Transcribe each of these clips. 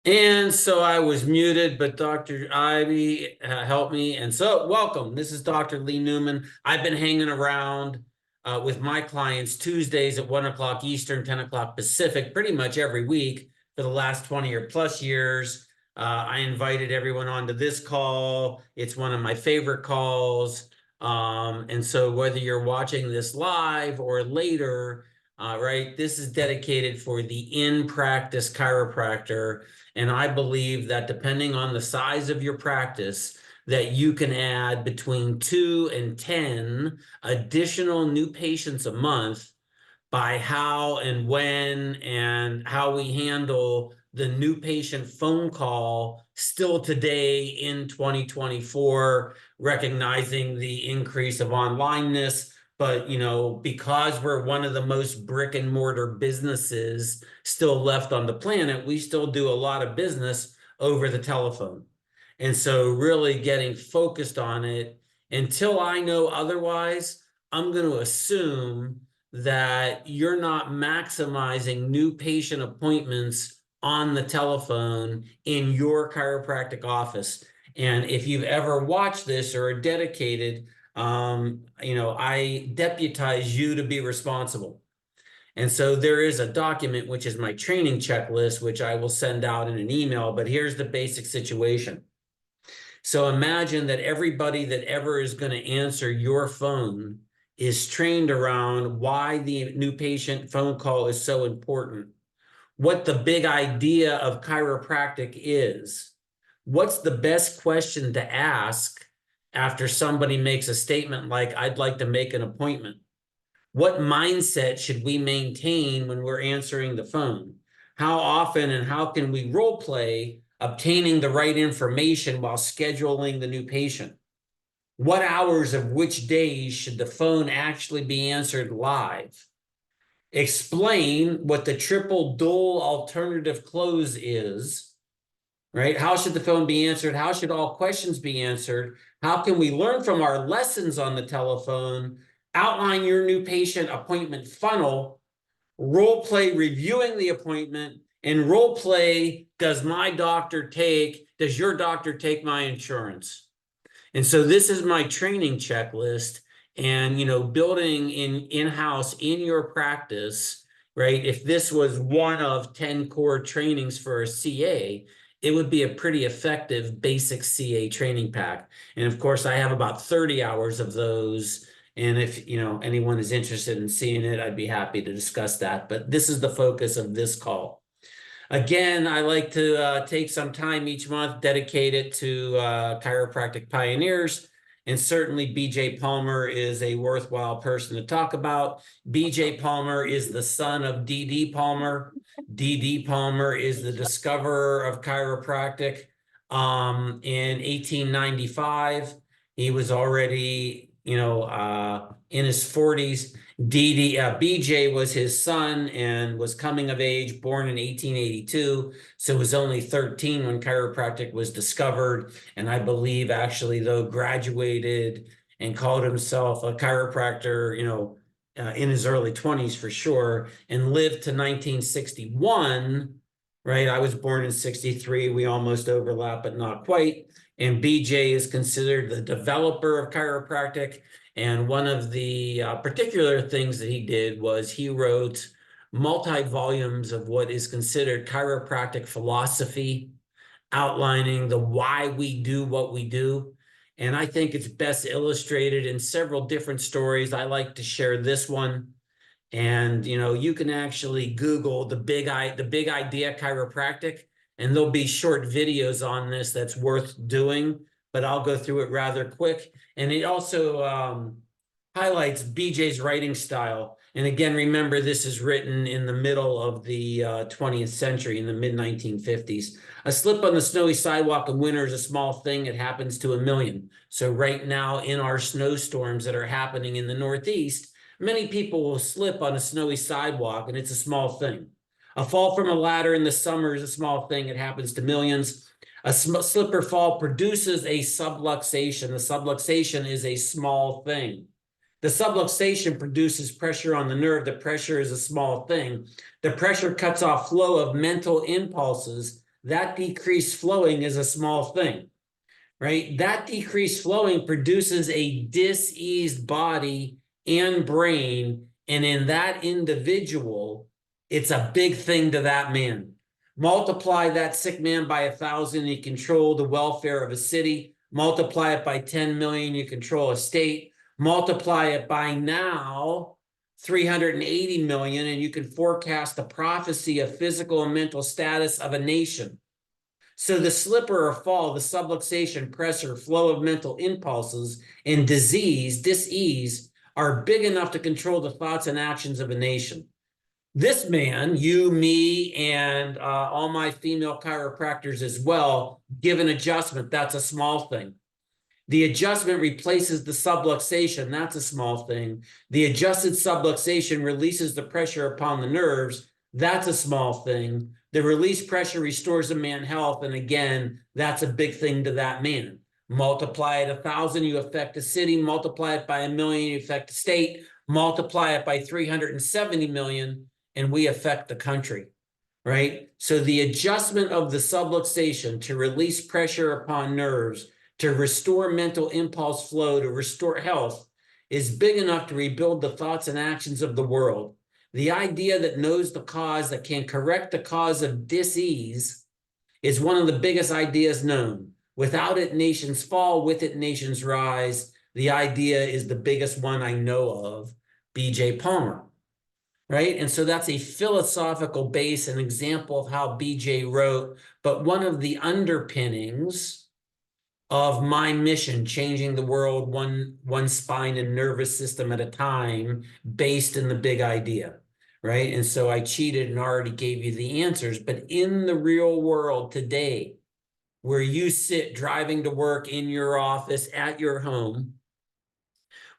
And so I was muted, but Dr. Ivy helped me. And so, welcome. This is Dr. Lee Newman. I've been hanging around with my clients Tuesdays at 1 o'clock Eastern, 10 o'clock Pacific, pretty much every week for the last 20 or plus years. I invited everyone onto this call. It's one of my favorite calls. And so, whether you're watching this live or later, right, this is dedicated for the in-practice chiropractor. And I believe that depending on the size of your practice, that you can add between 2 and 10 additional new patients a month by how and when and how we handle the new patient phone call still today in 2024, recognizing the increase of onlineness. But, because we're one of the most brick and mortar businesses still left on the planet, we still do a lot of business over the telephone. And so really getting focused on it until I know otherwise, I'm going to assume that you're not maximizing new patient appointments on the telephone in your chiropractic office. And if you've ever watched this or are dedicated, I deputize you to be responsible. And so there is a document, which is my training checklist, which I will send out in an email, but here's the basic situation. So imagine that everybody that ever is going to answer your phone is trained around why the new patient phone call is so important, what the big idea of chiropractic is, what's the best question to ask after somebody makes a statement like, I'd like to make an appointment. What mindset should we maintain when we're answering the phone? How often and how can we role play obtaining the right information while scheduling the new patient? What hours of which days should the phone actually be answered live? Explain what the triple dual alternative close is, right? How should the phone be answered? How should all questions be answered? How can we learn from our lessons on the telephone? Outline your new patient appointment funnel, role play reviewing the appointment, and role play, does your doctor take my insurance? And so this is my training checklist. And, building in-house in your practice, right? If this was one of 10 core trainings for a CA, it would be a pretty effective basic CA training pack. And of course, I have about 30 hours of those. And if, anyone is interested in seeing it, I'd be happy to discuss that. But this is the focus of this call. Again, I like to take some time each month, dedicate it to chiropractic pioneers. And certainly BJ Palmer is a worthwhile person to talk about. BJ Palmer is the son of D.D. Palmer. D.D. Palmer is the discoverer of chiropractic. In 1895, he was already, in his 40s. BJ was his son and was coming of age, born in 1882. So was only 13 when chiropractic was discovered. And I believe actually, though, graduated and called himself a chiropractor, in his early 20s for sure, and lived to 1961, right? I was born in 63. We almost overlap, but not quite. And BJ is considered the developer of chiropractic. And one of the particular things that he did was he wrote multi-volumes of what is considered chiropractic philosophy, outlining the why we do what we do. And I think it's best illustrated in several different stories. I like to share this one. And, you can actually Google the big idea chiropractic, and there'll be short videos on this that's worth doing, but I'll go through it rather quick. And it also highlights BJ's writing style. And again, remember, this is written in the middle of the 20th century, in the mid-1950s. A slip on the snowy sidewalk in winter is a small thing. It happens to a million. So right now, in our snowstorms that are happening in the Northeast, many people will slip on a snowy sidewalk, and it's a small thing. A fall from a ladder in the summer is a small thing. It happens to millions. A slip or fall produces a subluxation. The subluxation is a small thing. The subluxation produces pressure on the nerve. The pressure is a small thing. The pressure cuts off flow of mental impulses that decreased flowing is a small thing, right? That decreased flowing produces a diseased body and brain. And in that individual, it's a big thing to that man. Multiply that sick man by 1,000, you control the welfare of a city. Multiply it by 10 million, you control a state. Multiply it by now 380 million, and you can forecast the prophecy of physical and mental status of a nation. So the slipper or fall, the subluxation, pressure, flow of mental impulses, and disease are big enough to control the thoughts and actions of a nation. This man, you, me, and all my female chiropractors as well, give an adjustment. That's a small thing. The adjustment replaces the subluxation. That's a small thing. The adjusted subluxation releases the pressure upon the nerves. That's a small thing. The released pressure restores a man's health. And again, that's a big thing to that man. Multiply it 1,000, you affect a city. Multiply it by 1,000,000, you affect a state. Multiply it by 370 million, and we affect the country, right? So the adjustment of the subluxation to release pressure upon nerves, to restore mental impulse flow, to restore health, is big enough to rebuild the thoughts and actions of the world. The idea that knows the cause, that can correct the cause of disease, is one of the biggest ideas known. Without it, nations fall. With it, nations rise. The idea is the biggest one I know of, B.J. Palmer, right? And so that's a philosophical base, an example of how B.J. wrote, but one of the underpinnings of my mission, changing the world one spine and nervous system at a time, based in the big idea, right? And so I cheated and already gave you the answers, but in the real world today, where you sit driving to work, in your office, at your home,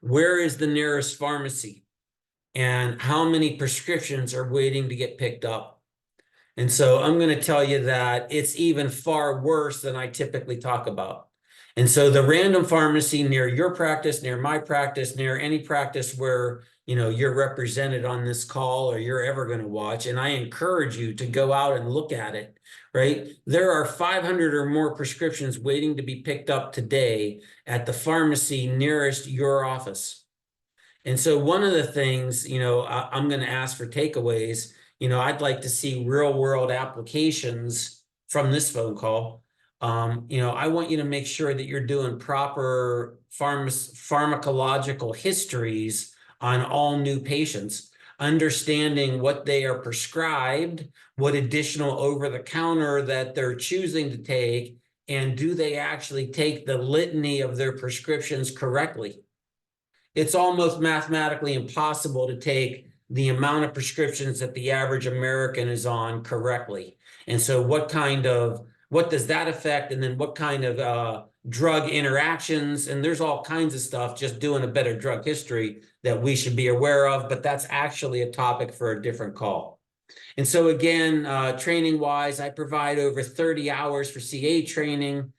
where is the nearest pharmacy? And how many prescriptions are waiting to get picked up? And so I'm going to tell you that it's even far worse than I typically talk about. And so the random pharmacy near your practice, near my practice, near any practice where, you know, you're represented on this call or you're ever going to watch, and I encourage you to go out and look at it, right? There are 500 or more prescriptions waiting to be picked up today at the pharmacy nearest your office. And so one of the things, you know, I'm going to ask for takeaways. You know, I'd like to see real world applications from this phone call. You know, I want you to make sure that you're doing proper pharmacological histories on all new patients, understanding what they are prescribed, what additional over-the-counter that they're choosing to take, and do they actually take the litany of their prescriptions correctly? It's almost mathematically impossible to take the amount of prescriptions that the average American is on correctly. And so what does that affect? And then what kind of drug interactions? And there's all kinds of stuff, just doing a better drug history that we should be aware of, but that's actually a topic for a different call. And so again, training wise, I provide over 30 hours for CA training.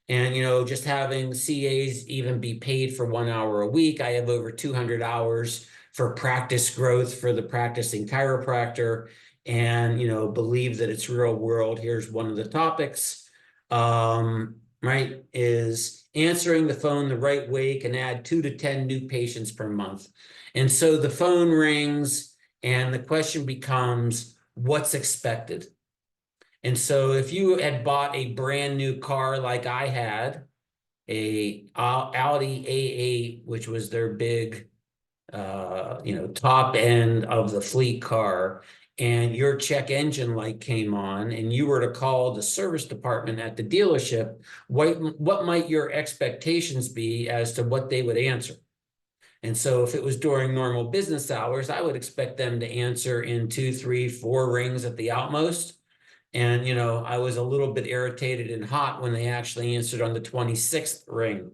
And, you know, just having CAs even be paid for 1 hour a week. I have over 200 hours for practice growth for the practicing chiropractor, and, you know, believe that it's real world. Here's one of the topics, right, is answering the phone the right way can add 2 to 10 new patients per month. And so the phone rings and the question becomes, what's expected? And so if you had bought a brand new car like I had, a Audi A8, which was their big, you know, top end of the fleet car, and your check engine light came on and you were to call the service department at the dealership, what might your expectations be as to what they would answer? And so if it was during normal business hours, I would expect them to answer in 2, 3, 4 rings at the outmost. And, you know, I was a little bit irritated and hot when they actually answered on the 26th ring,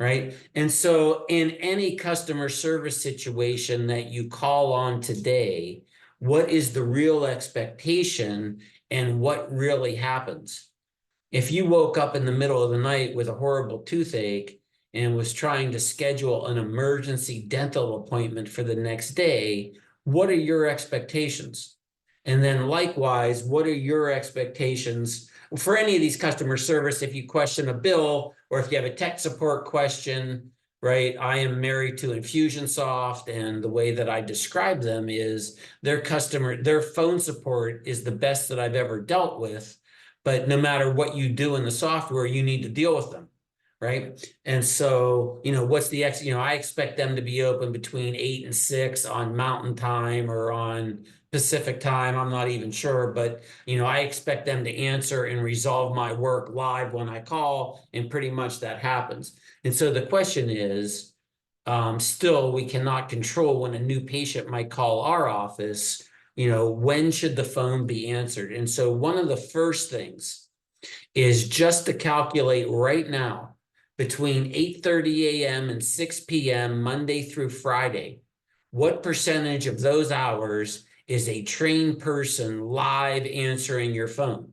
right? And so in any customer service situation that you call on today, what is the real expectation and what really happens? If you woke up in the middle of the night with a horrible toothache and was trying to schedule an emergency dental appointment for the next day, what are your expectations? And then likewise, what are your expectations for any of these customer service? If you question a bill or if you have a tech support question, right? I am married to Infusionsoft, and the way that I describe them is their phone support is the best that I've ever dealt with. But no matter what you do in the software, you need to deal with them, right? And so, I expect them to be open between 8 and 6 on Mountain Time or on Pacific Time. I'm not even sure, but I expect them to answer and resolve my work live when I call, and pretty much that happens. And so the question is, still, we cannot control when a new patient might call our office. When should the phone be answered? And so one of the first things is just to calculate right now between 8:30 a.m. and 6 p.m. Monday through Friday, what percentage of those hours is a trained person live answering your phone?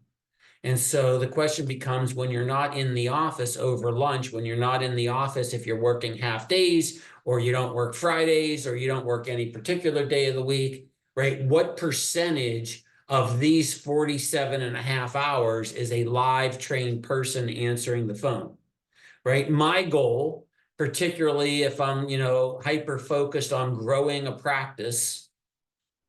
And so the question becomes, when you're not in the office over lunch, when you're not in the office, if you're working half days, or you don't work Fridays, or you don't work any particular day of the week, right? What percentage of these 47 and a half hours is a live trained person answering the phone, right? My goal, particularly if I'm, hyper focused on growing a practice,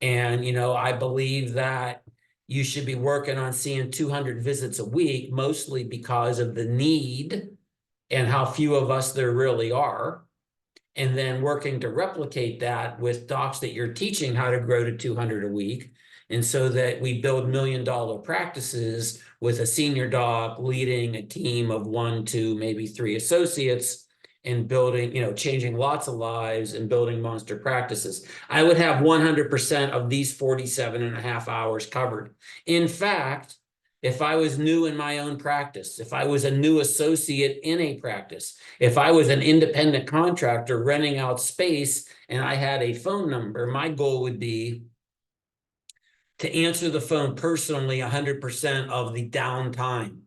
and, I believe that you should be working on seeing 200 visits a week, mostly because of the need and how few of us there really are. And then working to replicate that with docs that you're teaching how to grow to 200 a week. And so that we build $1 million practices with a senior doc leading a team of 1, 2, maybe 3 associates, and building, changing lots of lives and building monster practices. I would have 100% of these 47 and a half hours covered. In fact, if I was new in my own practice, if I was a new associate in a practice, if I was an independent contractor renting out space and I had a phone number, my goal would be to answer the phone personally 100% of the downtime.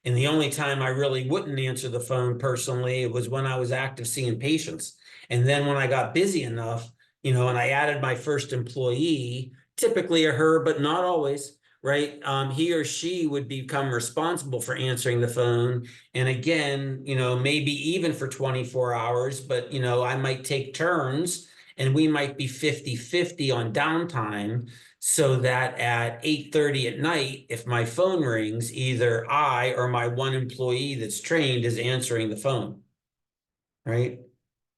And the only time I really wouldn't answer the phone personally was when I was active seeing patients. And then when I got busy enough, and I added my first employee, typically a her, but not always, right? He or she would become responsible for answering the phone. And again, maybe even for 24 hours, but, I might take turns and we might be 50-50 on downtime, so that at 8:30 at night, if my phone rings, either I or my one employee that's trained is answering the phone, right?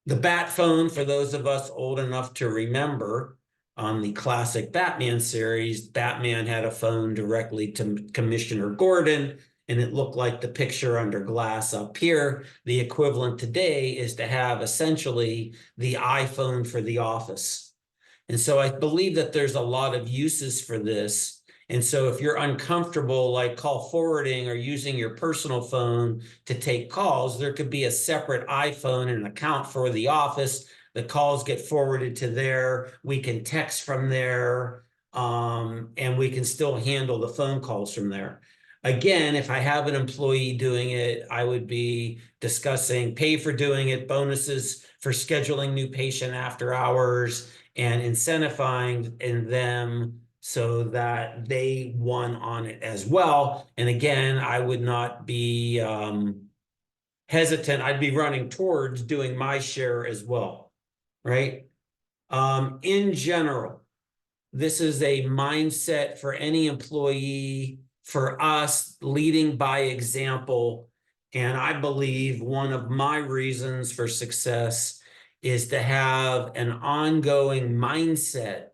The bat phone, for those of us old enough to remember, on the classic Batman series, Batman had a phone directly to Commissioner Gordon, and it looked like the picture under glass up here. The equivalent today is to have essentially the iPhone for the office. And so I believe that there's a lot of uses for this. And so if you're uncomfortable, like call forwarding or using your personal phone to take calls, there could be a separate iPhone and an account for the office. The calls get forwarded to there. We can text from there, and we can still handle the phone calls from there. Again, if I have an employee doing it, I would be discussing pay for doing it, bonuses for scheduling new patient after hours, and incentivizing them so that they won on it as well. And again, I would not be hesitant. I'd be running towards doing my share as well, right? In general, this is a mindset for any employee, for us, leading by example. And I believe one of my reasons for success is to have an ongoing mindset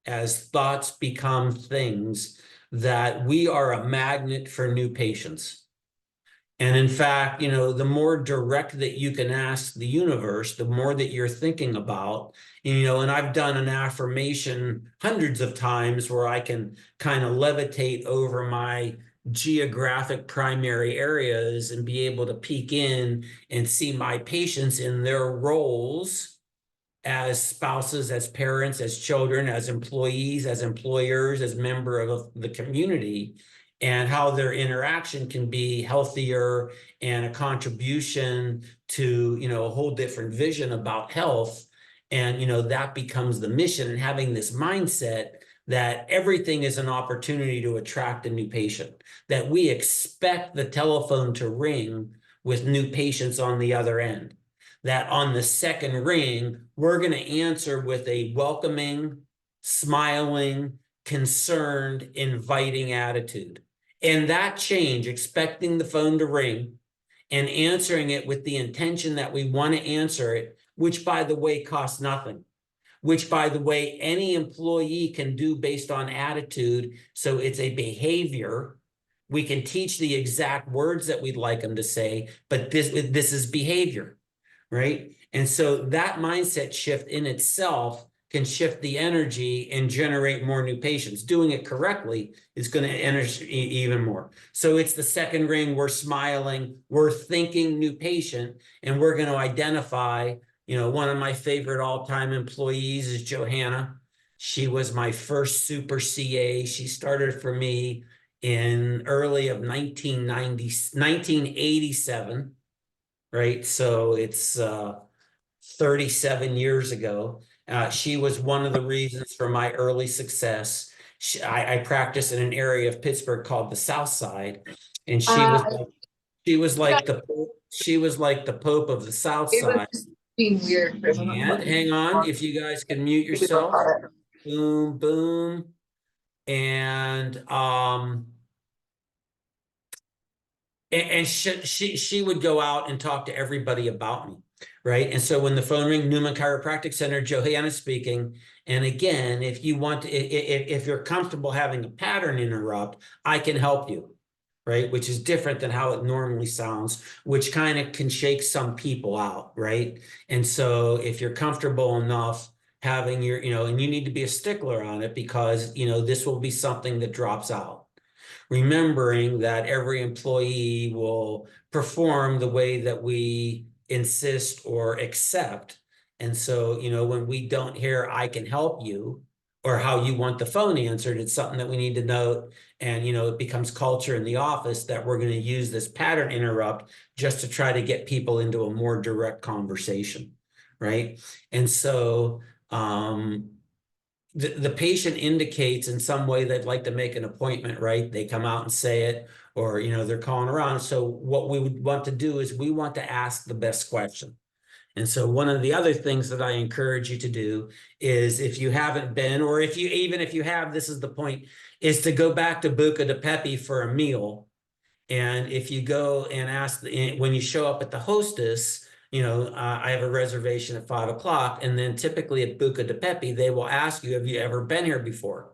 as thoughts become things, that we are a magnet for new patients. And in fact, the more direct that you can ask the universe, the more that you're thinking about, and I've done an affirmation hundreds of times where I can kind of levitate over my geographic primary areas and be able to peek in and see my patients in their roles as spouses, as parents, as children, as employees, as employers, as member of the community, and how their interaction can be healthier and a contribution to, a whole different vision about health. And, that becomes the mission. And having this mindset that everything is an opportunity to attract a new patient, that we expect the telephone to ring with new patients on the other end, that on the second ring, we're going to answer with a welcoming, smiling, concerned, inviting attitude. And that change, expecting the phone to ring and answering it with the intention that we want to answer it, which, by the way, costs nothing, which, by the way, any employee can do based on attitude. So it's a behavior. We can teach the exact words that we'd like them to say, but this is behavior, right? And so that mindset shift in itself can shift the energy and generate more new patients. Doing it correctly is going to energy even more. So it's the second ring, we're smiling, we're thinking new patient, and we're going to identify, one of my favorite all-time employees is Johanna. She was my first super CA. She started for me in early of 1987, right? So it's 37 years ago. She was one of the reasons for my early success. I practiced in an area of Pittsburgh called the South Side, and she was like the Pope of the South It was Side. just being weird. And hang on, if you guys can mute yourself. Boom, boom. And she would go out and talk to everybody about me, right? And so when the phone rang, Newman Chiropractic Center, Johanna speaking. And again, if you want to, if you're comfortable having a pattern interrupt, I can help you, right? Which is different than how it normally sounds, which kind of can shake some people out, right? And so if you're comfortable enough having your, and you need to be a stickler on it, because, this will be something that drops out. Remembering that every employee will perform the way that we insist or accept. And so, when we don't hear, I can help you, or how you want the phone answered, it's something that we need to note. And, it becomes culture in the office that we're going to use this pattern interrupt just to try to get people into a more direct conversation, right? And so, the patient indicates in some way they'd like to make an appointment, right? They come out and say it, or, they're calling around. So what we would want to do is we want to ask the best question. And so one of the other things that I encourage you to do is, if you haven't been, or if you have, this is the point, is to go back to Buca di Pepe for a meal. And if you go and ask, when you show up at the hostess, I have a reservation at 5 o'clock. And then typically at Buca di Pepe, they will ask you, have you ever been here before?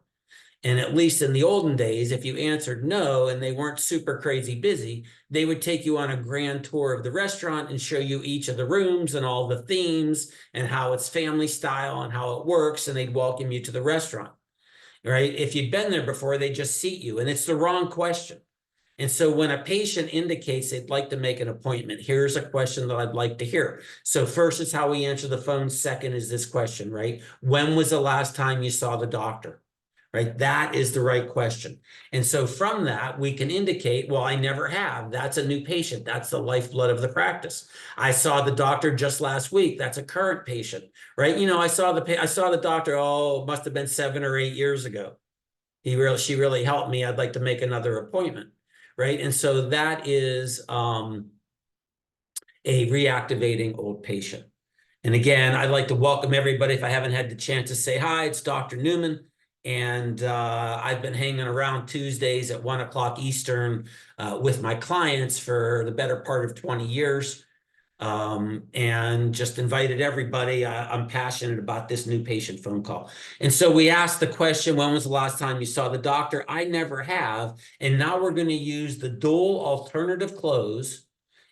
And at least in the olden days, if you answered no and they weren't super crazy busy, they would take you on a grand tour of the restaurant and show you each of the rooms and all the themes and how it's family style and how it works. And they'd welcome you to the restaurant, right? If you'd been there before, they just seat you. And it's the wrong question. And so when a patient indicates they'd like to make an appointment, here's a question that I'd like to hear. So first is how we answer the phone. Second is this question, right? When was the last time you saw the doctor? Right? That is the right question. And so from that, we can indicate, well, I never have. That's a new patient. That's the lifeblood of the practice. I saw the doctor just last week. That's a current patient, right? I saw the doctor, must have been 7 or 8 years ago. She really helped me. I'd like to make another appointment. Right. And so that is a reactivating old patient. And again, I'd like to welcome everybody. If I haven't had the chance to say hi, it's Dr. Newman. And I've been hanging around Tuesdays at 1 o'clock Eastern with my clients for the better part of 20 years. And just invited everybody. I'm passionate about this new patient phone call. And so we asked the question, when was the last time you saw the doctor? I never have. And now we're going to use the dual alternative close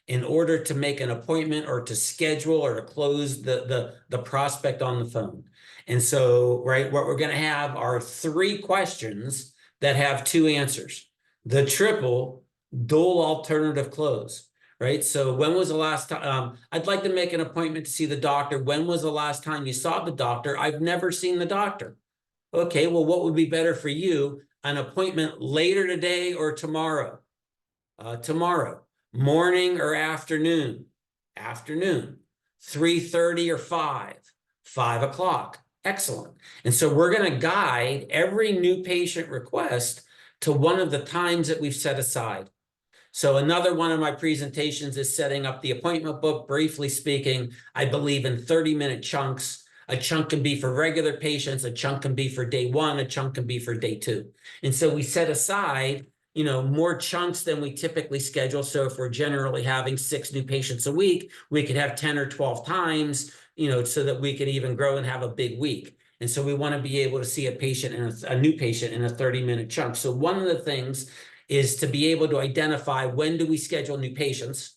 in order to make an appointment or to schedule or to close the prospect on the phone. And so, right, what we're going to have are 3 questions that have 2 answers. The triple dual alternative close. Right. So when was the last time? I'd like to make an appointment to see the doctor. When was the last time you saw the doctor? I've never seen the doctor. Okay, well, what would be better for you? An appointment later today or tomorrow? Tomorrow. Morning or afternoon? Afternoon. 3:30 or 5? 5 o'clock. Excellent. And so we're going to guide every new patient request to one of the times that we've set aside. So another one of my presentations is setting up the appointment book. Briefly speaking, I believe in 30-minute chunks. A chunk can be for regular patients, a chunk can be for day one, a chunk can be for day two. And so we set aside, more chunks than we typically schedule. So if we're generally having 6 new patients a week, we could have 10 or 12 times, so that we could even grow and have a big week. And so we want to be able to see a new patient in a 30-minute chunk. So one of the things is to be able to identify when do we schedule new patients,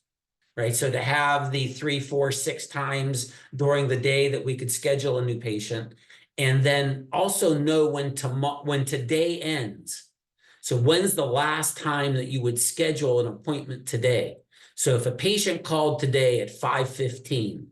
right? So to have the 3, 4, 6 times during the day that we could schedule a new patient, and then also know when today ends. So when's the last time that you would schedule an appointment today? So if a patient called today at 5:15,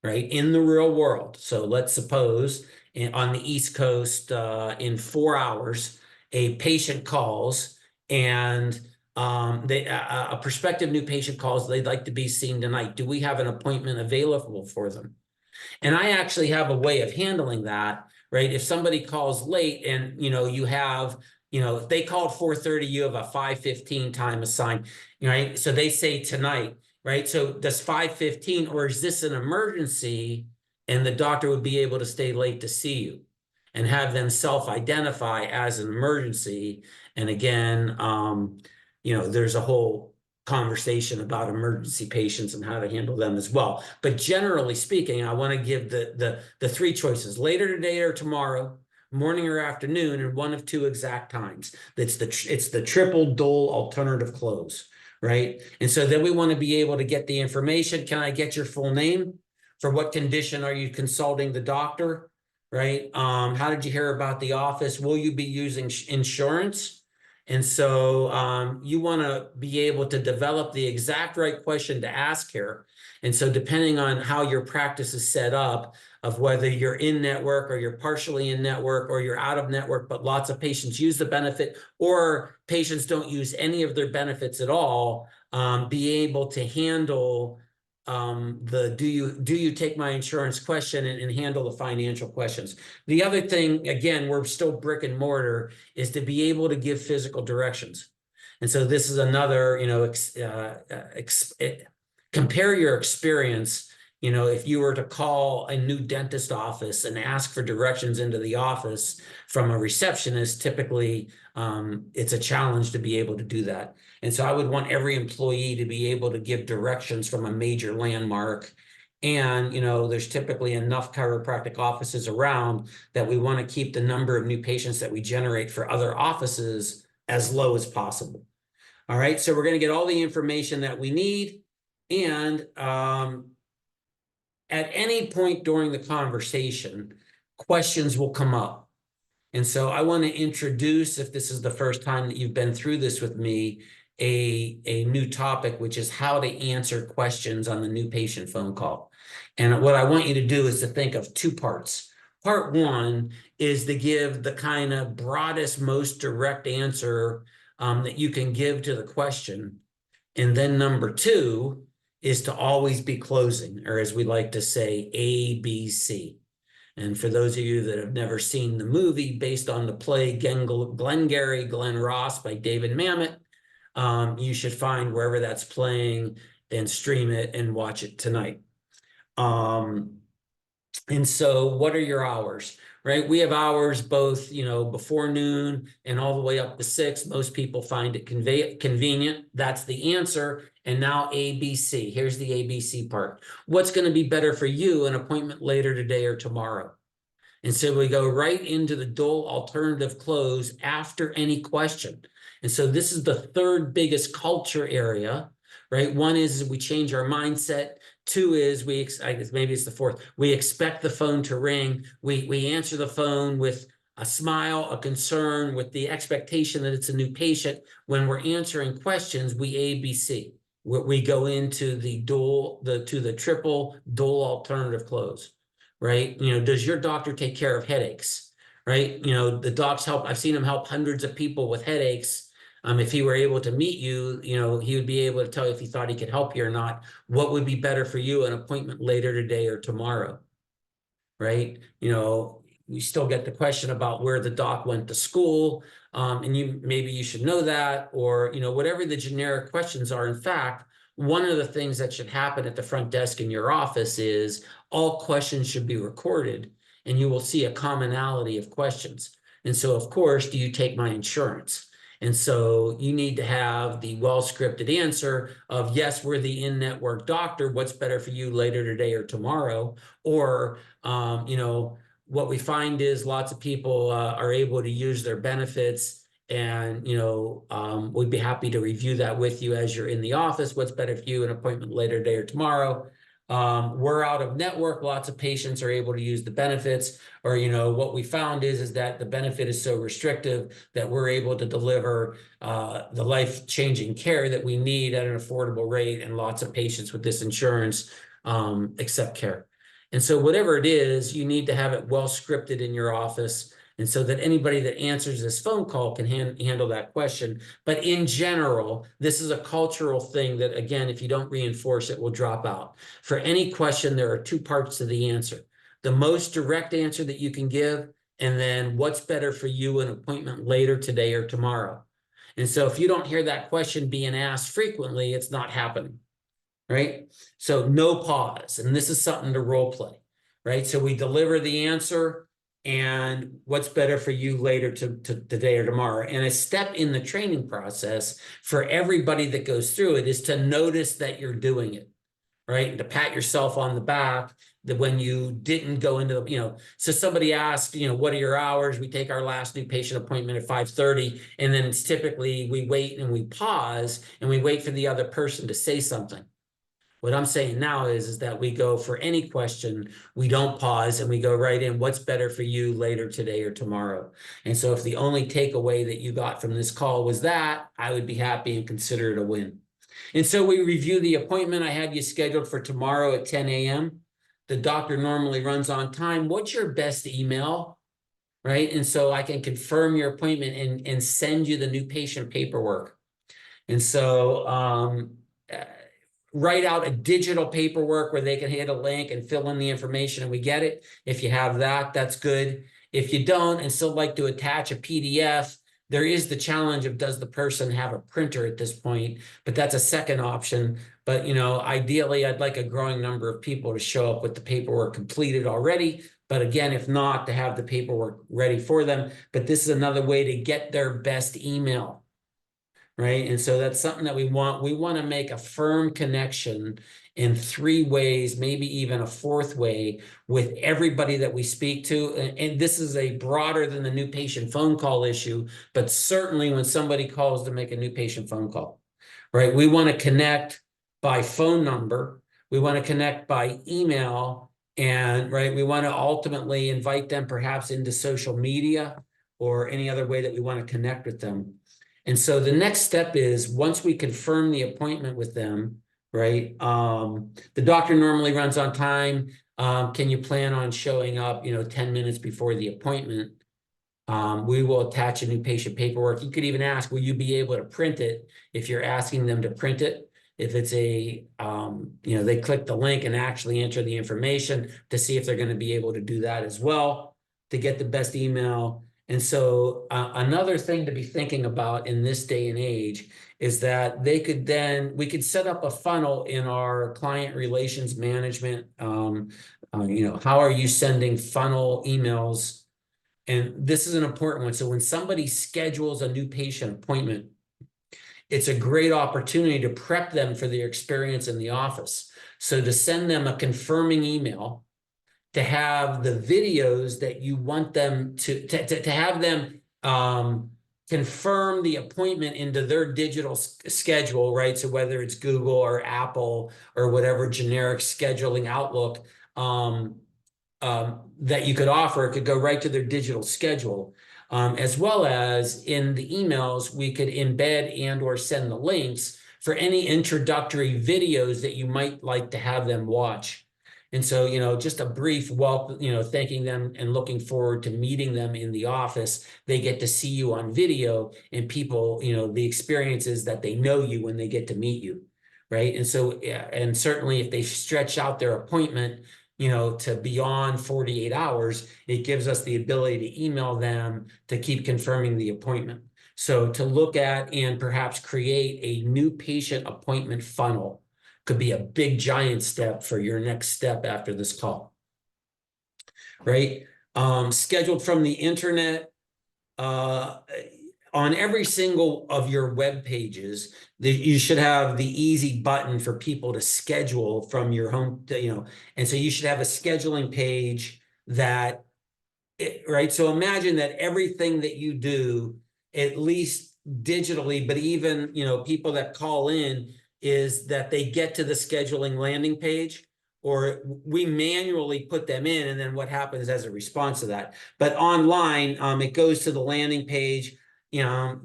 right, in the real world, so let's suppose on the East Coast in 4 hours, a patient calls and a prospective new patient calls, they'd like to be seen tonight. Do we have an appointment available for them? And I actually have a way of handling that, right? If somebody calls late and, you have, if they called 4:30, you have a 5:15 time assigned, right? So they say tonight, right? So does 5:15, or is this an emergency? And the doctor would be able to stay late to see you and have them self-identify as an emergency. And again, there's a whole conversation about emergency patients and how to handle them as well. But generally speaking, I want to give the 3 choices: later today or tomorrow, morning or afternoon, and one of 2 exact times. It's the triple dual alternative close, right? And so then we want to be able to get the information. Can I get your full name? For what condition are you consulting the doctor? Right? How did you hear about the office? Will you be using insurance? And so you want to be able to develop the exact right question to ask here. And so depending on how your practice is set up, of whether you're in network or you're partially in network or you're out of network, but lots of patients use the benefit, or patients don't use any of their benefits at all, be able to handle do you take my insurance question and handle the financial questions. The other thing, again, we're still brick and mortar, is to be able to give physical directions. And so this is another, compare your experience. If you were to call a new dentist office and ask for directions into the office from a receptionist, typically it's a challenge to be able to do that. And so I would want every employee to be able to give directions from a major landmark. And, there's typically enough chiropractic offices around that we want to keep the number of new patients that we generate for other offices as low as possible. All right, so we're going to get all the information that we need. And at any point during the conversation, questions will come up. And so I want to introduce, if this is the first time that you've been through this with me, a new topic, which is how to answer questions on the new patient phone call. And what I want you to do is to think of 2 parts. Part 1 is to give the kind of broadest, most direct answer that you can give to the question. And then number 2 is to always be closing, or as we like to say, ABC. And for those of you that have never seen the movie based on the play Glengarry Glen Ross by David Mamet, you should find wherever that's playing and stream it and watch it tonight. And so what are your hours, right? We have hours both, before noon and all the way up to 6. Most people find it convenient. That's the answer. And now ABC. Here's the ABC part. What's going to be better for you, an appointment later today or tomorrow? And so we go right into the dual alternative close after any question. And so this is the 3rd biggest culture area, right? 1 is we change our mindset. 2 is I guess maybe it's the 4th. We expect the phone to ring. We answer the phone with a smile, a concern, with the expectation that it's a new patient. When we're answering questions, we ABC. We go into the triple dual alternative close, right? Does your doctor take care of headaches, right? The docs help. I've seen him help hundreds of people with headaches. If he were able to meet you, he would be able to tell you if he thought he could help you or not. What would be better for you, an appointment later today or tomorrow, right? we still get the question about where the doc went to school, and maybe you should know that, or whatever the generic questions are. In fact, one of the things that should happen at the front desk in your office is all questions should be recorded, and you will see a commonality of questions. And so, of course, do you take my insurance? And so you need to have the well-scripted answer of, yes, we're the in-network doctor. What's better for you later today or tomorrow? Or, what we find is lots of people are able to use their benefits, and, we'd be happy to review that with you as you're in the office. What's better for you, an appointment later today or tomorrow? We're out of network. Lots of patients are able to use the benefits, or, what we found is that the benefit is so restrictive that we're able to deliver the life-changing care that we need at an affordable rate, and lots of patients with this insurance accept care. And so whatever it is, you need to have it well scripted in your office, and so that anybody that answers this phone call can handle that question. But in general, this is a cultural thing that, again, if you don't reinforce it, will drop out. For any question, there are two parts to the answer: the most direct answer that you can give, and then what's better for you, an appointment later today or tomorrow. And so if you don't hear that question being asked frequently, it's not happening, right? So no pause. And this is something to role play, right? So we deliver the answer, and what's better for you later to today or tomorrow. And a step in the training process for everybody that goes through it is to notice that you're doing it, right? And to pat yourself on the back that when you didn't go into the, so somebody asked, what are your hours? We take our last new patient appointment at 5:30, and then it's typically we wait and we pause and we wait for the other person to say something. What I'm saying now is that we go for any question, we don't pause, and we go right in, what's better for you later today or tomorrow? And so if the only takeaway that you got from this call was that, I would be happy and consider it a win. And so we review the appointment. I have you scheduled for tomorrow at 10 a.m. The doctor normally runs on time. What's your best email? Right? And so I can confirm your appointment and send you the new patient paperwork. And so write out a digital paperwork where they can hit a link and fill in the information, and we get it. If you have that, that's good. If you don't and still like to attach a PDF, there is the challenge of, does the person have a printer at this point? But that's a second option. But, ideally, I'd like a growing number of people to show up with the paperwork completed already. But again, if not, to have the paperwork ready for them. But this is another way to get their best email. Right. And so that's something that we want. We want to make a firm connection in 3 ways, maybe even a 4th way, with everybody that we speak to. And this is a broader than the new patient phone call issue, but certainly when somebody calls to make a new patient phone call, right? We want to connect by phone number. We want to connect by email, and we want to ultimately invite them perhaps into social media or any other way that we want to connect with them. And so the next step is, once we confirm the appointment with them, right? The doctor normally runs on time. Can you plan on showing up, 10 minutes before the appointment? We will attach a new patient paperwork. You could even ask, will you be able to print it if you're asking them to print it? If it's they click the link and actually enter the information, to see if they're going to be able to do that as well, to get the best email. And so another thing to be thinking about in this day and age is that we could set up a funnel in our client relations management. How are you sending funnel emails? And this is an important one. So when somebody schedules a new patient appointment, it's a great opportunity to prep them for their experience in the office. So to send them a confirming email, to have the videos that you want them to have them confirm the appointment into their digital schedule, right? So whether it's Google or Apple or whatever generic scheduling Outlook that you could offer, it could go right to their digital schedule. As well as in the emails, we could embed and or send the links for any introductory videos that you might like to have them watch. And so, just a brief welcome, thanking them and looking forward to meeting them in the office. They get to see you on video, and people, the experience is that they know you when they get to meet you, right? And so, and certainly if they stretch out their appointment, to beyond 48 hours, it gives us the ability to email them to keep confirming the appointment. So to look at and perhaps create a new patient appointment funnel could be a big giant step for your next step after this call, right? Scheduled from the internet, on every single of your web pages, you should have the easy button for people to schedule from your home, and so you should have a scheduling page that, right? So imagine that everything that you do, at least digitally, but even, people that call in, is that they get to the scheduling landing page, or we manually put them in, and then what happens as a response to that. But online, it goes to the landing page.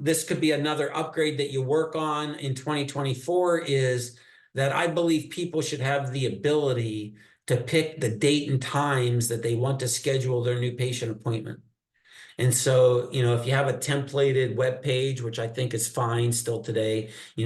This could be another upgrade that you work on in 2024, is that I believe people should have the ability to pick the date and times that they want to schedule their new patient appointment. And so, if you have a templated web page, which I think is fine still today, do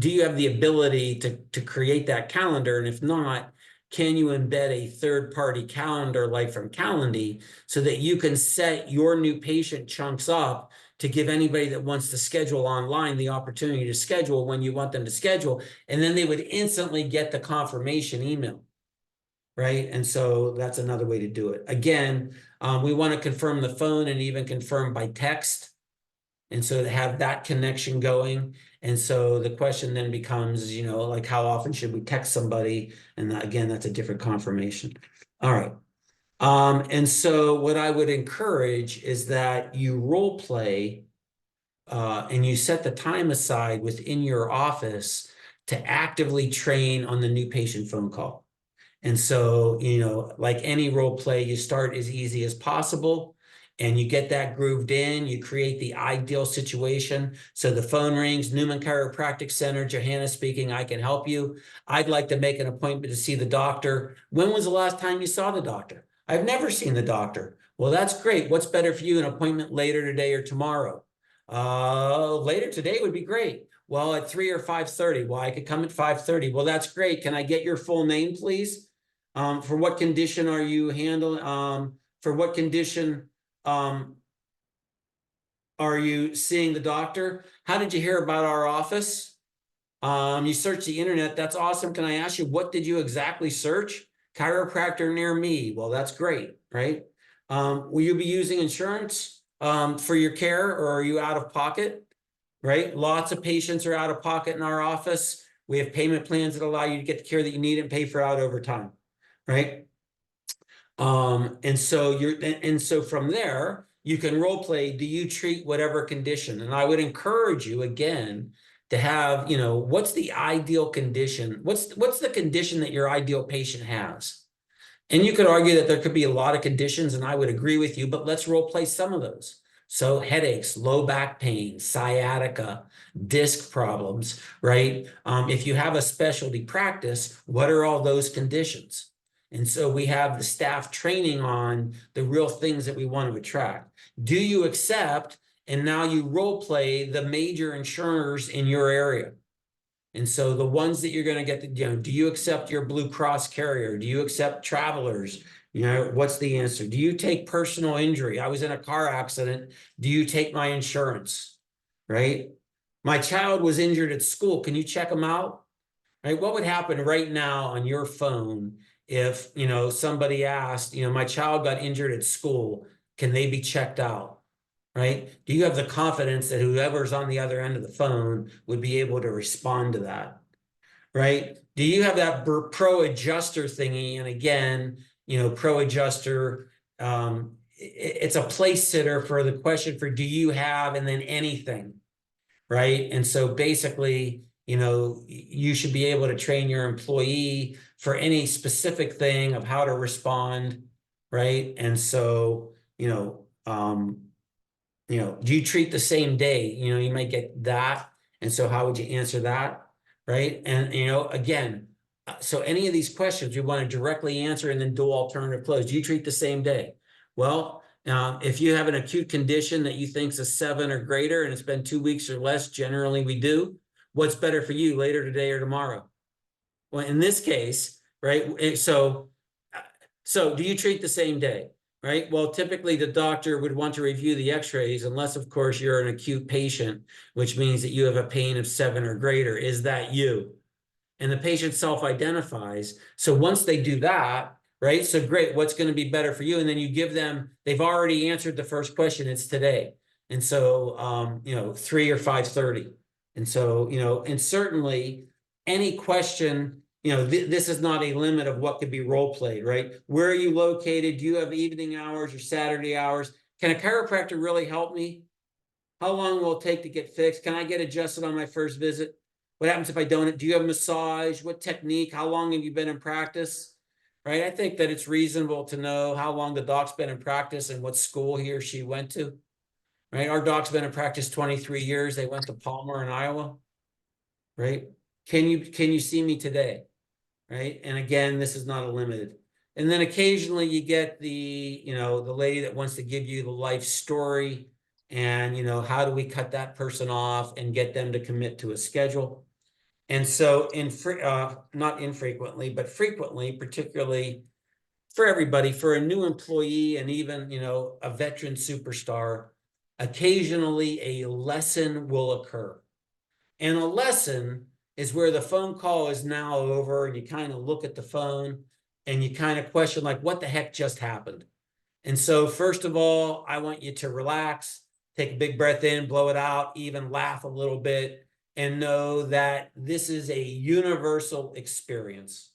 you have the ability to create that calendar? And if not, can you embed a third-party calendar like from Calendly, so that you can set your new patient chunks up to give anybody that wants to schedule online the opportunity to schedule when you want them to schedule, and then they would instantly get the confirmation email, right? And so that's another way to do it. Again, we want to confirm the phone and even confirm by text, and so to have that connection going. And so the question then becomes, like, how often should we text somebody? And again, that's a different confirmation. All right. And so what I would encourage is that you role play, and you set the time aside within your office to actively train on the new patient phone call. And so, like any role play, you start as easy as possible, and you get that grooved in. You create the ideal situation. So the phone rings, Newman Chiropractic Center, Johanna speaking, I can help you. I'd like to make an appointment to see the doctor. When was the last time you saw the doctor? I've never seen the doctor. Well, that's great. What's better for you, an appointment later today or tomorrow? Later today would be great. Well, at 3 or 5:30. Well, I could come at 5:30. Well, that's great. Can I get your full name, please? For what condition are you handling? For what condition are you seeing the doctor? How did you hear about our office? You searched the internet. That's awesome. Can I ask you, what did you exactly search? Chiropractor near me. Well, that's great, right? Will you be using insurance for your care, or are you out of pocket? Right? Lots of patients are out of pocket in our office. We have payment plans that allow you to get the care that you need and pay for it out over time. Right? And so from there, you can role play, do you treat whatever condition? And I would encourage you again to have, what's the ideal condition? What's the condition that your ideal patient has? And you could argue that there could be a lot of conditions, and I would agree with you, but let's role play some of those. So headaches, low back pain, sciatica, disc problems, right? If you have a specialty practice, what are all those conditions? And so we have the staff training on the real things that we want to attract. Do you accept, and now you role play the major insurers in your area? And so the ones that you're going to get, do you accept your Blue Cross carrier? Do you accept Travelers? What's the answer? Do you take personal injury? I was in a car accident. Do you take my insurance? Right? My child was injured at school. Can you check them out? Right? What would happen right now on your phone if, somebody asked, my child got injured at school, can they be checked out? Right? Do you have the confidence that whoever's on the other end of the phone would be able to respond to that? Right? Do you have that pro adjuster thingy? And again, pro adjuster, it's a place sitter for the question for do you have, and then anything, right? And so basically, you should be able to train your employee for any specific thing of how to respond, right? And so, do you treat the same day? You might get that. And so how would you answer that? Right. And, again, so any of these questions you want to directly answer and then do alternative close. Do you treat the same day? Well, if you have an acute condition that you think is a 7 or greater and it's been 2 weeks or less, generally we do. What's better for you, later today or tomorrow? Well, in this case, right? So do you treat the same day, right? Well, typically the doctor would want to review the x-rays unless, of course, you're an acute patient, which means that you have a pain of 7 or greater. Is that you? And the patient self-identifies. So once they do that, right? So great, what's going to be better for you? And then you give them, they've already answered the first question, it's today. And so, 3 or 5:30. And so, and certainly any question, this is not a limit of what could be role played, right? Where are you located? Do you have evening hours or Saturday hours? Can a chiropractor really help me? How long will it take to get fixed? Can I get adjusted on my first visit? What happens if I don't? Do you have massage? What technique? How long have you been in practice? Right? I think that it's reasonable to know how long the doc's been in practice and what school he or she went to. Right? Our doc's been in practice 23 years. They went to Palmer in Iowa. Right? Can you see me today? Right? And again, this is not a limited. And then occasionally you get the lady that wants to give you the life story. And, how do we cut that person off and get them to commit to a schedule? And so not infrequently, but frequently, particularly for everybody, for a new employee and even, a veteran superstar, occasionally a lesson will occur. And a lesson is where the phone call is now over and you kind of look at the phone and you kind of question, like, what the heck just happened? And so, first of all, I want you to relax, take a big breath in, blow it out, even laugh a little bit, and know that this is a universal experience.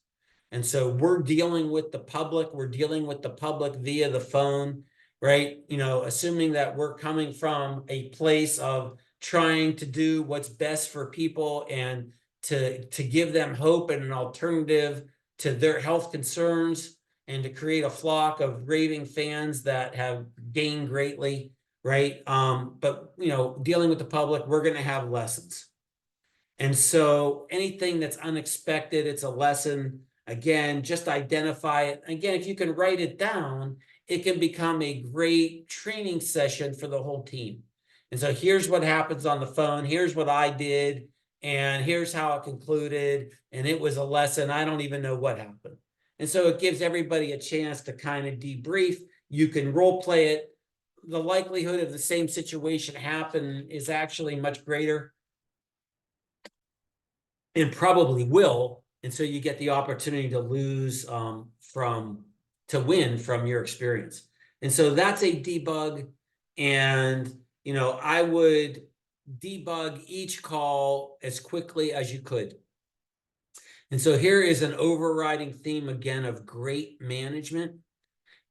And so we're dealing with the public, via the phone, right? Assuming that we're coming from a place of trying to do what's best for people and to give them hope and an alternative to their health concerns and to create a flock of raving fans that have gained greatly, right? But dealing with the public, we're going to have lessons. And so anything that's unexpected, it's a lesson. Again, just identify it. Again, if you can write it down, it can become a great training session for the whole team. And so here's what happens on the phone. Here's what I did. And here's how it concluded. And it was a lesson. I don't even know what happened. And so it gives everybody a chance to kind of debrief. You can role play it. The likelihood of the same situation happen is actually much greater and probably will. And so you get the opportunity to win from your experience. And so that's a debug. And, I would debug each call as quickly as you could. And so here is an overriding theme again of great management.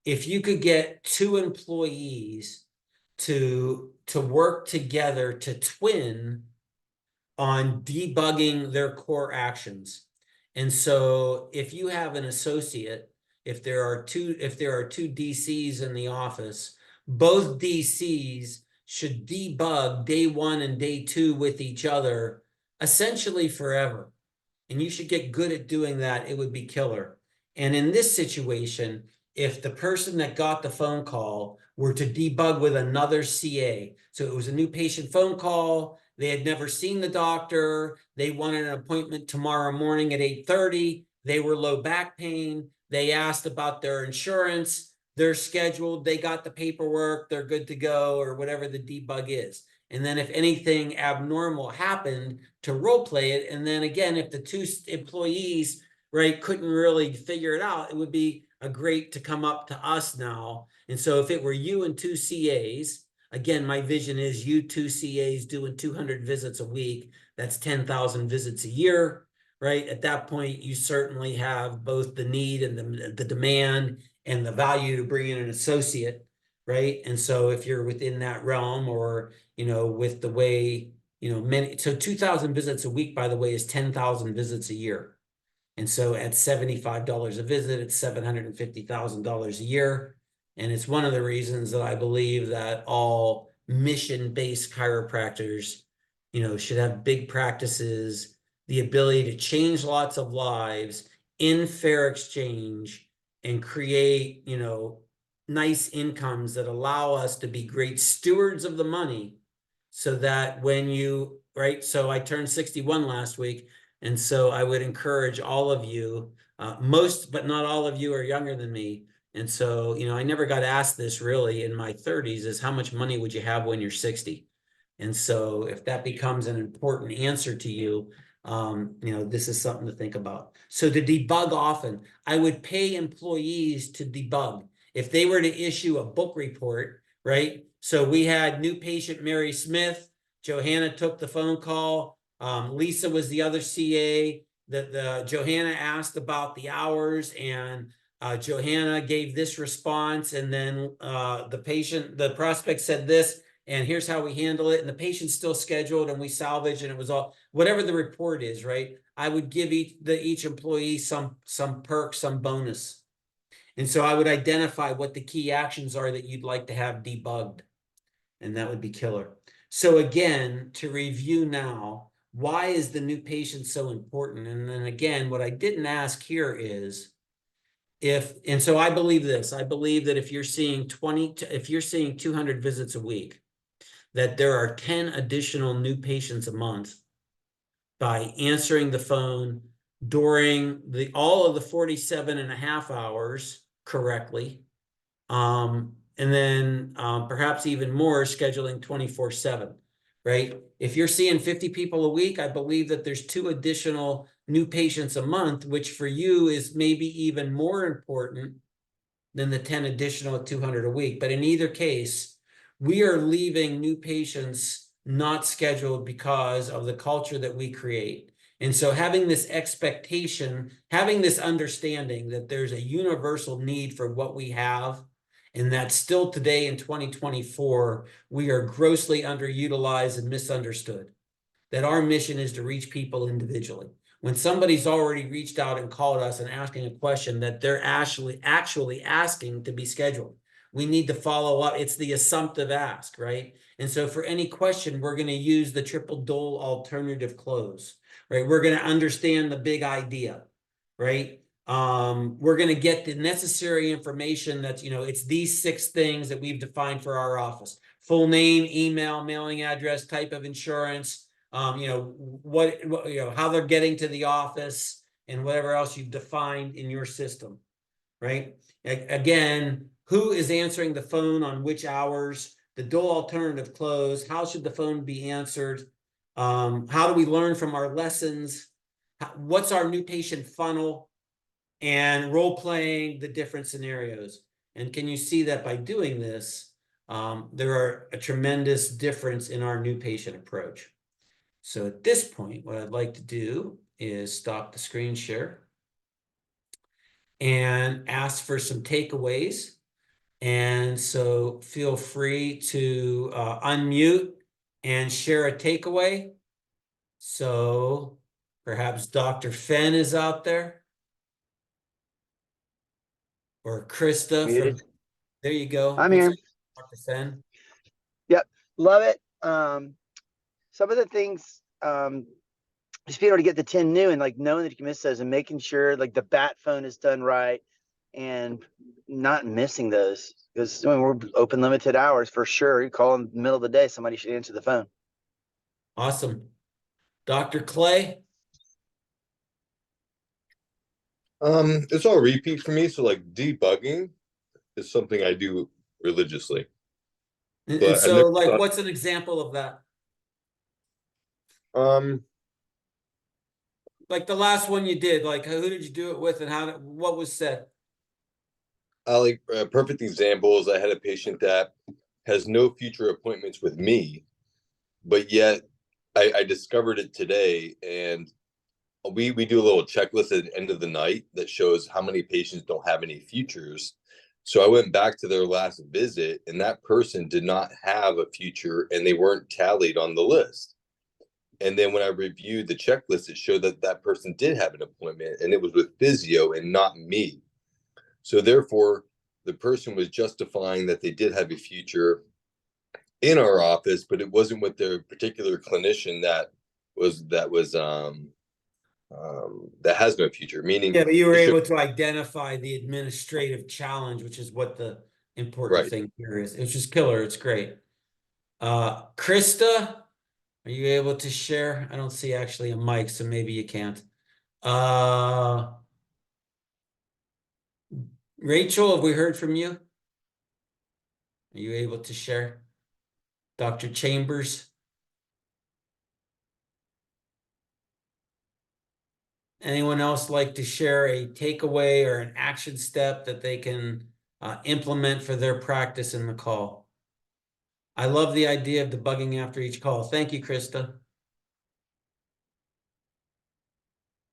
If you could get 2 employees to work together to twin on debugging their core actions. And so if you have an associate, if there are two DCs in the office, both DCs should debug day 1 and day 2 with each other essentially forever. And you should get good at doing that. It would be killer. And in this situation, if the person that got the phone call were to debug with another CA, so it was a new patient phone call, they had never seen the doctor, they wanted an appointment tomorrow morning at 8:30, they were low back pain, they asked about their insurance, they're scheduled, they got the paperwork, they're good to go, or whatever the debug is. And then if anything abnormal happened, to role play it. And then again, if the 2 employees, right, couldn't really figure it out, it would be a great to come up to us now. And so if it were you and 2 CAs, again, my vision is you 2 CAs doing 200 visits a week. That's 10,000 visits a year, right? At that point, you certainly have both the need and the demand and the value to bring in an associate, right? And so if you're within that realm, or, with the way, so 2,000 visits a week, by the way, is 10,000 visits a year. And so at $75 a visit, it's $750,000 a year. And it's one of the reasons that I believe that all mission-based chiropractors, should have big practices, the ability to change lots of lives in fair exchange and create, nice incomes that allow us to be great stewards of the money, so that when right? So I turned 61 last week. And so I would encourage all of you, most, but not all of you are younger than me. And so, you know, I never got asked this really in my 30s is how much money would you have when you're 60? And so if that becomes an important answer to you, you know, this is something to think about. So to debug often, I would pay employees to debug. If they were to issue a book report, right? So we had new patient Mary Smith. Johanna took the phone call. Lisa was the other CA. The Johanna asked about the hours, and Johanna gave this response, and then the prospect said this, and here's how we handle it. And the patient's still scheduled, and we salvage, and it was all whatever the report is, right? I would give each employee some perks, some bonus. And so I would identify what the key actions are that you'd like to have debugged, and that would be killer. So again, to review now, why is the new patient so important? And then again, what I didn't ask here is and so I believe this, I believe that if you're seeing 200 visits a week, that there are 10 additional new patients a month by answering the phone during all of the 47 and a half hours correctly. And then perhaps even more scheduling 24/7, right? If you're seeing 50 people a week, I believe that there's 2 additional new patients a month, which for you is maybe even more important than the 10 additional at 200 a week. But in either case, we are leaving new patients not scheduled because of the culture that we create. And so having this expectation, having this understanding that there's a universal need for what we have, and that still today in 2024, we are grossly underutilized and misunderstood. That our mission is to reach people individually. When somebody's already reached out and called us and asking a question that they're actually asking to be scheduled, we need to follow up. It's the assumptive ask, right? And so for any question, we're going to use the triple dole alternative close, right? We're going to understand the big idea, right? We're going to get the necessary information that's, you know, it's these 6 things that we've defined for our office: full name, email, mailing address, type of insurance, you know, what, you know, how they're getting to the office, and whatever else you've defined in your system, right? Again, who is answering the phone on which hours, the dual alternative close, how should the phone be answered? How do we learn from our lessons? What's our new patient funnel? And role playing the different scenarios. And can you see that by doing this, there are a tremendous difference in our new patient approach. So at this point, what I'd like to do is stop the screen share and ask for some takeaways. And so feel free to unmute and share a takeaway. So perhaps Dr. Fenn is out there, or Krista Muted. from, there you go. I'm Looks here. like Dr. Fenn. Yep. Love it. Some of the things, just being able to get the 10 new and like knowing that you can miss those and making sure like the bat phone is done right and not missing those, because when we're open limited hours for sure. You call in the middle of the day, somebody should answer the phone. Awesome. Dr. Clay? It's all repeat for me. So like debugging is something I do religiously. And But I so never like, thought, what's an example of that? Like the last one you did, like who did you do it with, and what was said? like a perfect example is I had a patient that has no future appointments with me, but yet I discovered it today, and we do a little checklist at the end of the night that shows how many patients don't have any futures. So I went back to their last visit, and that person did not have a future, and they weren't tallied on the list. And then when I reviewed the checklist, it showed that that person did have an appointment, and it was with physio and not me. So therefore, the person was justifying that they did have a future in our office, but it wasn't with their particular clinician that has no future. Meaning, Yeah, but you were it should, able to identify the administrative challenge, which is what the important right. thing here is. It's just killer. It's great. Krista, Are you able to share? I don't see actually a mic, so maybe you can't. Rachel, have we heard from you? Are you able to share? Dr. Chambers? Anyone else like to share a takeaway or an action step that they can implement for their practice in the call? I love the idea of debugging after each call. Thank you, Krista.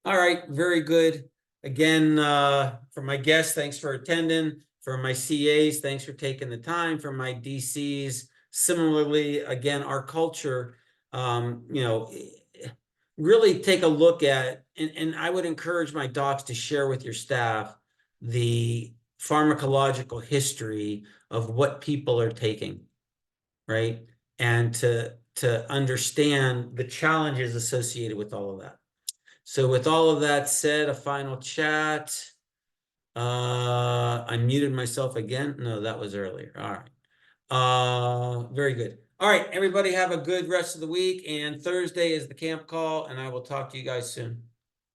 All right, very good. Again, for my guests, thanks for attending. For my CAs, thanks for taking the time. For my DCs, similarly, again, our culture, really take a look at, and I would encourage my docs to share with your staff the pharmacological history of what people are taking, right? And to understand the challenges associated with all of that. So with all of that said, a final chat. I muted myself again. No, that was earlier. All right. Very good. All right, everybody have a good rest of the week. And Thursday is the camp call, and I will talk to you guys soon.